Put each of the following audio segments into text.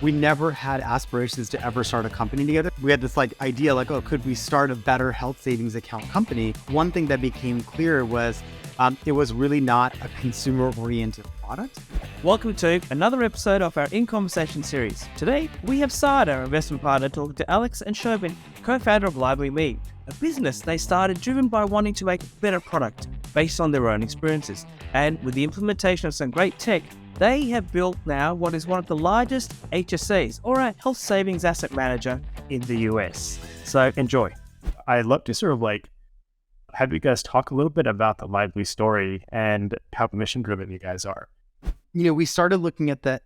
We never had aspirations to ever start a company together. We had this idea oh, could we start a better health savings account company? One thing that became clear was it was really not a consumer-oriented product. Welcome to another episode of our In Conversation series. Today, we have Saad, our investment partner, talking to Alex and Shobin, co-founder of Lively Me, a business they started driven by wanting to make a better product based on their own experiences. And with the implementation of some great tech, they have built now what is one of the largest HSAs, or a health savings asset manager, in the US. So enjoy. I'd love to have you guys talk a little bit about the Lively story and how mission driven you guys are. We started looking at the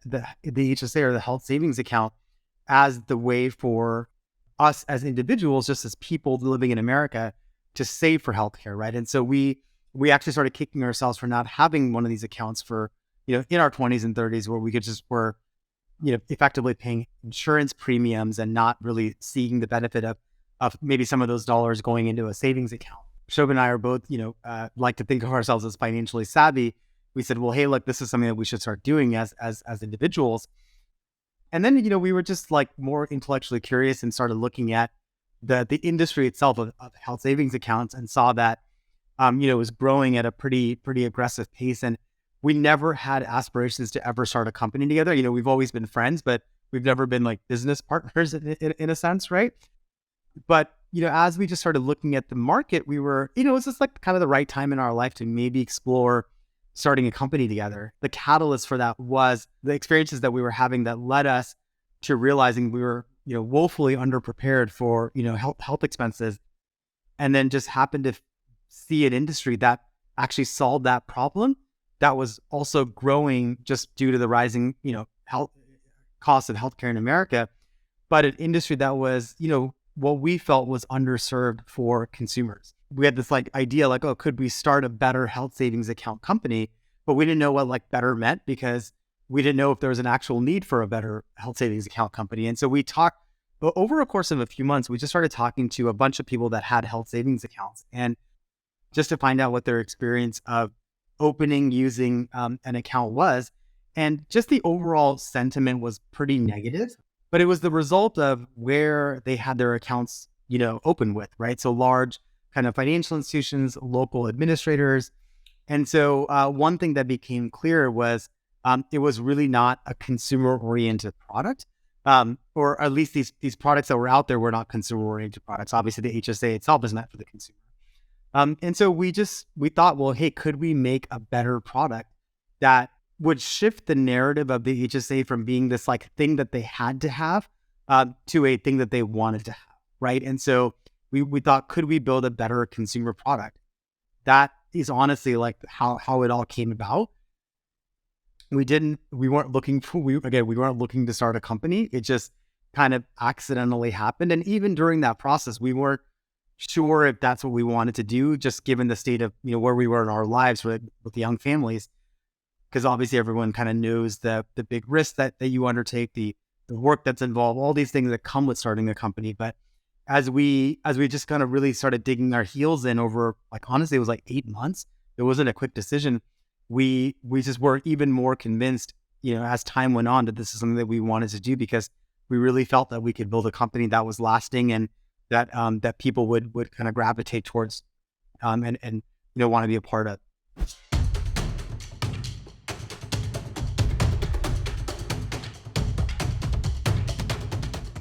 HSA, or the health savings account, as the way for us as individuals, just as people living in America, to save for healthcare, right? And so we actually started kicking ourselves for not having one of these accounts for in our 20s and 30s, where we were effectively paying insurance premiums and not really seeing the benefit of maybe some of those dollars going into a savings account. Shobin and I are both, like to think of ourselves as financially savvy. We said, well, hey, look, this is something that we should start doing as individuals. And then, we were just more intellectually curious and started looking at the industry itself of health savings accounts, and saw that, it was growing at a pretty aggressive pace. And we never had aspirations to ever start a company together. We've always been friends, but we've never been business partners in a sense, right? But, as we just started looking at the market, we were, it was just kind of the right time in our life to maybe explore starting a company together. The catalyst for that was the experiences that we were having that led us to realizing we were, woefully underprepared for, health expenses, and then just happened to see an industry that actually solved that problem, that was also growing just due to the rising, health costs of healthcare in America, but an industry that was, what we felt was underserved for consumers. We had this idea oh, could we start a better health savings account company? But we didn't know what better meant, because we didn't know if there was an actual need for a better health savings account company. And so we talked, but over a course of a few months, we just started talking to a bunch of people that had health savings accounts, and just to find out what their experience of opening, using an account was. And just the overall sentiment was pretty negative, but it was the result of where they had their accounts, open with, right? So large kind of financial institutions, local administrators. And so one thing that became clear was it was really not a consumer-oriented product, or at least these products that were out there were not consumer-oriented products. Obviously, the HSA itself is meant for the consumer. And so we thought, well, hey, could we make a better product that would shift the narrative of the HSA from being this thing that they had to have to a thing that they wanted to have, right? And so we thought, could we build a better consumer product? That is honestly how it all came about. We weren't looking to start a company. It just kind of accidentally happened. And even during that process, we weren't sure if that's what we wanted to do, just given the state of, where we were in our lives with the young families. Because obviously everyone kind of knows the big risks that you undertake, the work that's involved, all these things that come with starting a company. But as we just kind of really started digging our heels in over, honestly, it was 8 months. It wasn't a quick decision. We just were even more convinced, as time went on, that this is something that we wanted to do, because we really felt that we could build a company that was lasting, and that people would kind of gravitate towards, and want to be a part of.